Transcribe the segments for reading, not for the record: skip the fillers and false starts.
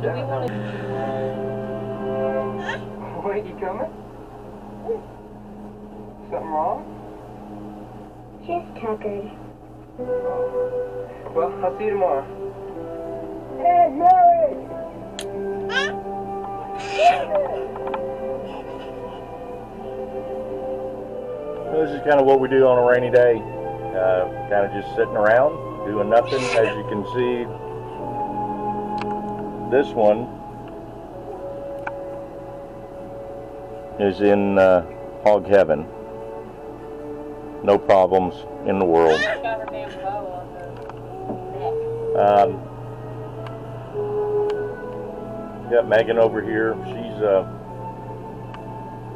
Do we want to... Wait, you coming? Something wrong? Just tuckered. Well, I'll see you tomorrow. This is kind of what we do on a rainy day. Kind of just sitting around, doing nothing. As you can see, this one is in hog heaven. No problems in the world. Got Megan over here. She's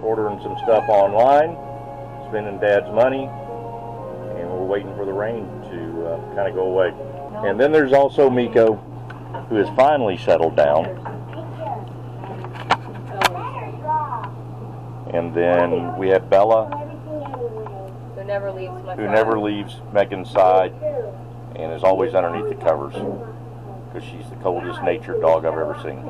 ordering some stuff online, spending Dad's money, and we're waiting for the rain to kind of go away. And then there's also Miko, who has finally settled down. And then we have Bella, Who never leaves my who never leaves Megan's side and is always underneath the covers, because she's the coldest natured dog I've ever seen.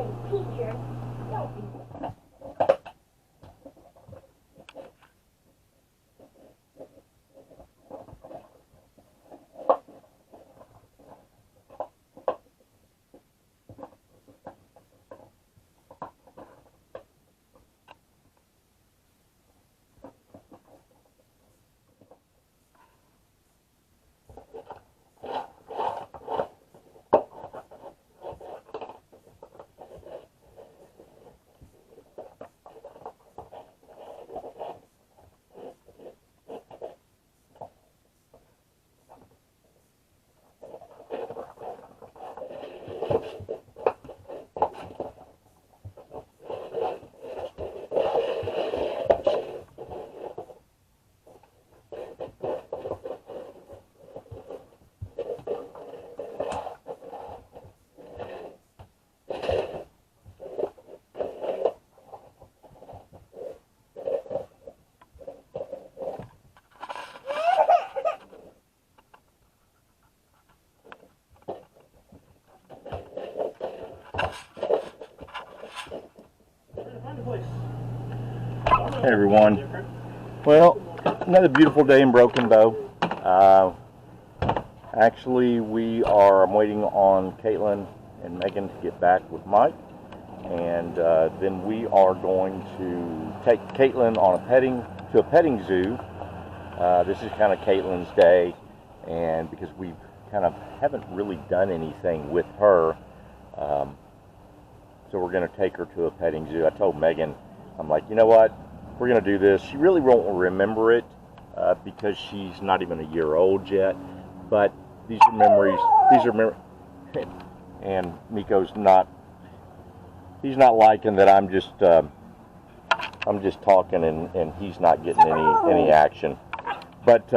Hey everyone. Well, another beautiful day in Broken Bow. Actually, I'm waiting on KateLynn and Megan to get back with Mike, and then we are going to take KateLynn on to a petting zoo. This is kind of KateLynn's day, and because we kind of haven't really done anything with her, so we're going to take her to a petting zoo. I told Megan, I'm like, you know what? We're going to do this. She really won't remember it because she's not even a year old yet. But these are memories. And Miko's not. He's not liking that I'm just talking and he's not getting any action. But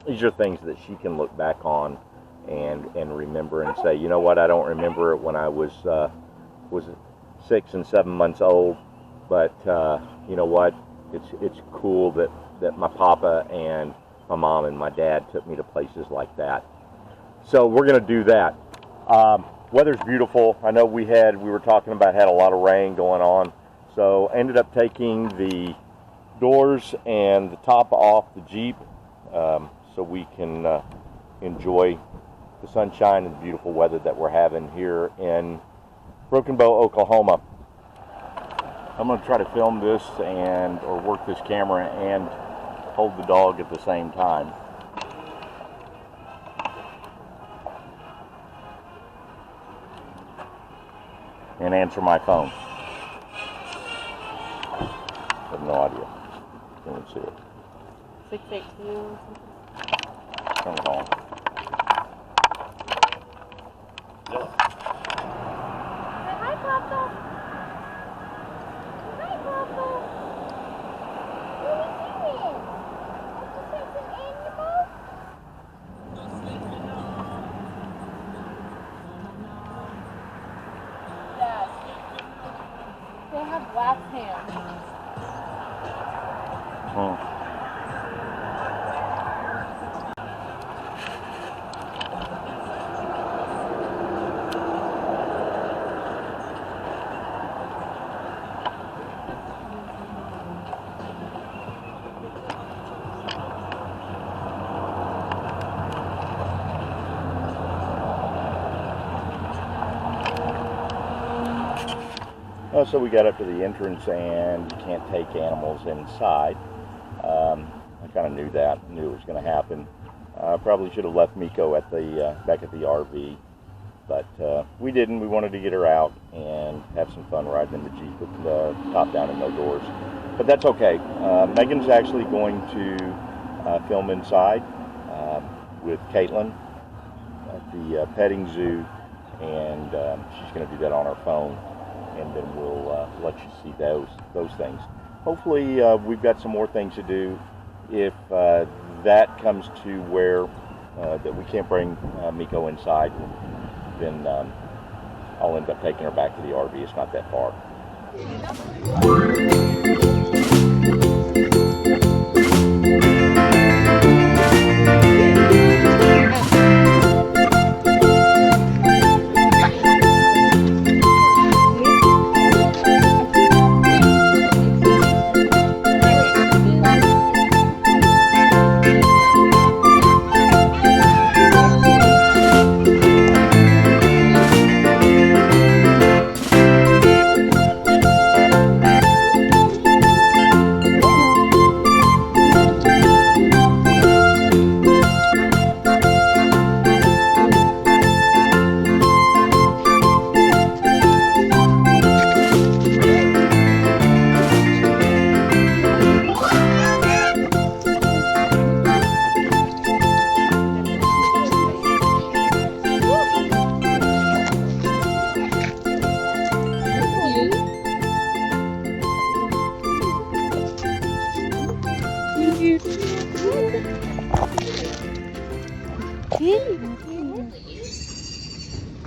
these are things that she can look back on and remember and say, you know what? I don't remember it when I was 6 and 7 months old. But you know what? It's cool that my papa and my mom and my dad took me to places like that. So we're going to do that. Weather's beautiful. I know we were talking about had a lot of rain going on. So I ended up taking the doors and the top off the Jeep so we can enjoy the sunshine and the beautiful weather that we're having here in Broken Bow, Oklahoma. I'm going to try to film this or work this camera and hold the dog at the same time. And answer my phone. I have no idea. Let me see it. 682. Turn it on. Hi, Papa. Hi, Papa. What are you doing? Is this an animal? Dad, they have wax hands. So we got up to the entrance, and you can't take animals inside. I kind of knew that, knew it was going to happen. Probably should have left Miko at the back at the RV, but we didn't. We wanted to get her out and have some fun riding in the Jeep with the top down and no doors. But that's okay. Megan's actually going to film inside with KateLynn at the petting zoo, and she's going to do that on her phone, and then we'll let you see those things. Hopefully we've got some more things to do. If that comes to where that we can't bring Miko inside, then I'll end up taking her back to the RV. It's not that far.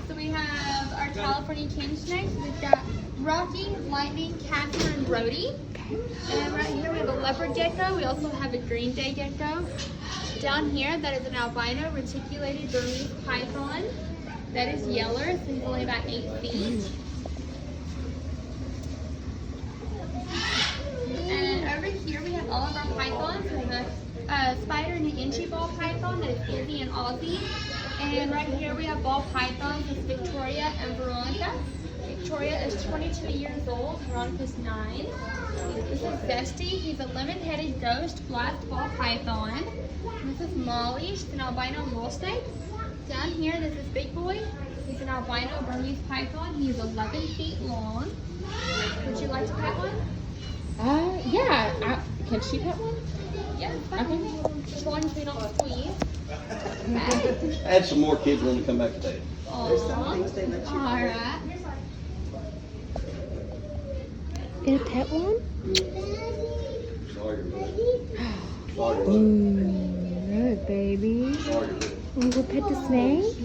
So we have our California cane snakes. We've got Rocky, Lightning, Catcher, and Brody. And right here we have a leopard gecko. We also have a green day gecko. Down here, that is an albino reticulated Burmese python. That is Yeller, so he's only about 8 feet. And over here we have all of our pythons. We have a spider and an inchy ball python that is Izzy and Aussie. And right here we have ball pythons. It's Victoria and Veronica. Victoria is 22 years old. Veronica's 9. This is Zesty. He's a lemon-headed ghost black ball python. This is Molly. She's an albino wool snake. Down here, this is Big Boy. He's an albino Burmese python. He's 11 feet long. Would you like to pet one? Yeah. Can she pet one? Yeah, okay. Just long as we don't squeeze. Add some more kids when we come back today. Alright. Gonna pet one? Sorry, Good baby. sorry. Wanna go pet the snake?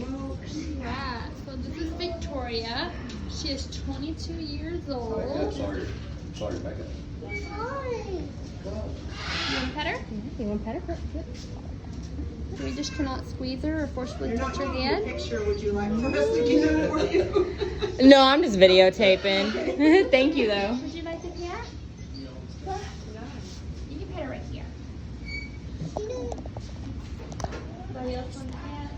Right. So this is Victoria. She is 22 years old. Sorry, back up. You want to pet her? You wanna pet her? So we just cannot squeeze her or forcefully touch her head. Picture would you like for us to get it for you? No, I'm just videotaping. Thank you though. Would you like to pet? You can pet her right here. Anybody else want to pet?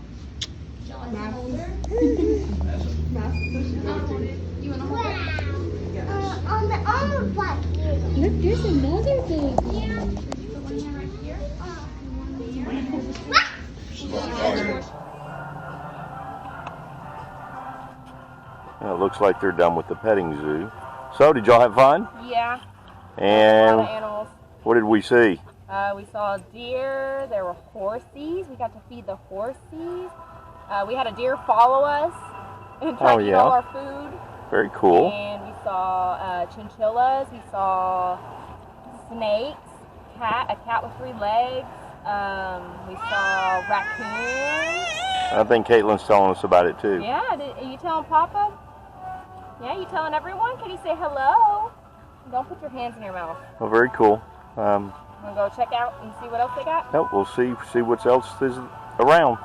Would you like to hold her? You want to hold her? On the arm like you. Look, there's another baby. Yeah. Put one hand right here. And one here. It looks like they're done with the petting zoo. So, did y'all have fun? Yeah. A lot And of animals. what did we see? We saw deer. There were horsies. We got to feed the horsies. We had a deer follow us and try to eat all our food. Very cool. And we saw chinchillas. We saw snakes. A cat with 3 legs. We saw raccoons. I think Caitlin's telling us about it too. Yeah, are you telling Papa? Yeah, you telling everyone? Can you say hello? Don't put your hands in your mouth. Well, very cool. Wanna go check out and see what else they got? Nope, we'll see what else is around.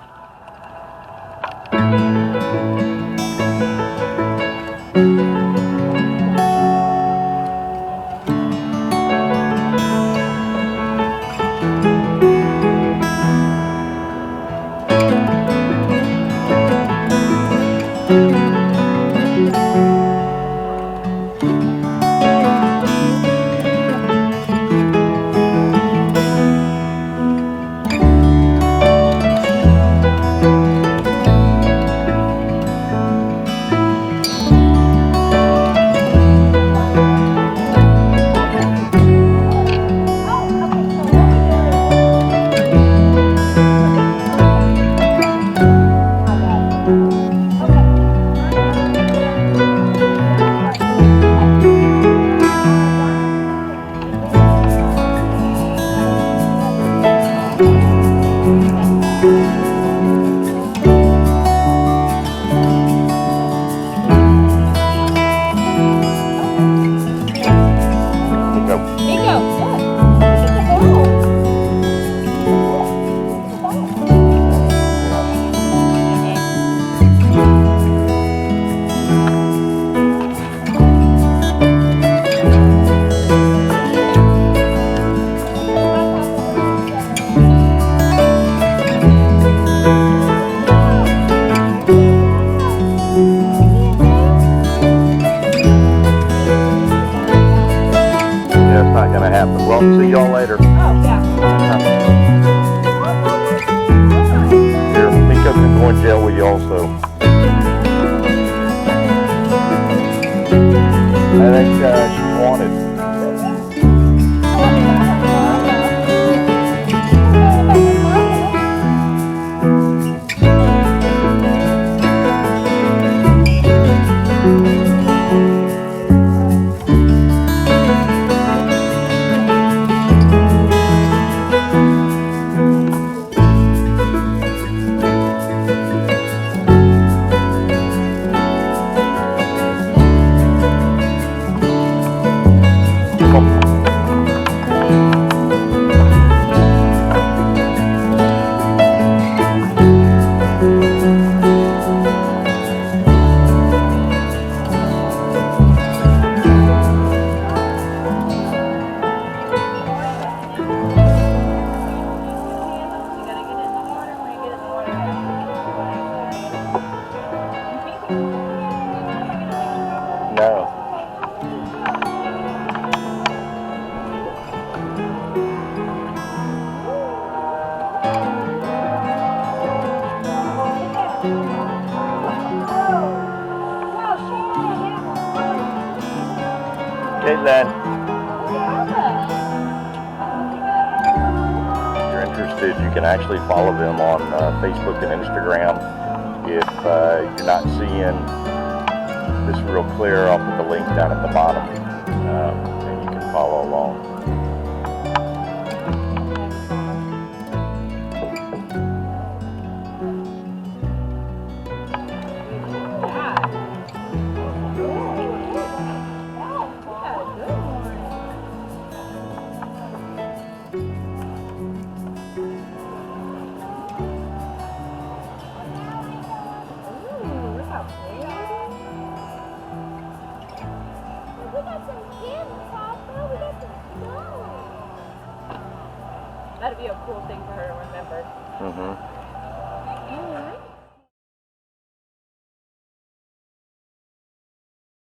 gonna happen. Well, see y'all later. Oh, yeah. Here, Pico can go in jail with you also. I think she's wanted. No. KateLynn, if you're interested, you can actually follow them on Facebook and Instagram. If you're not seeing this real clear, I'll put the link down at the bottom, and you can follow along. That'd be a cool thing for her to remember. Mm-hmm.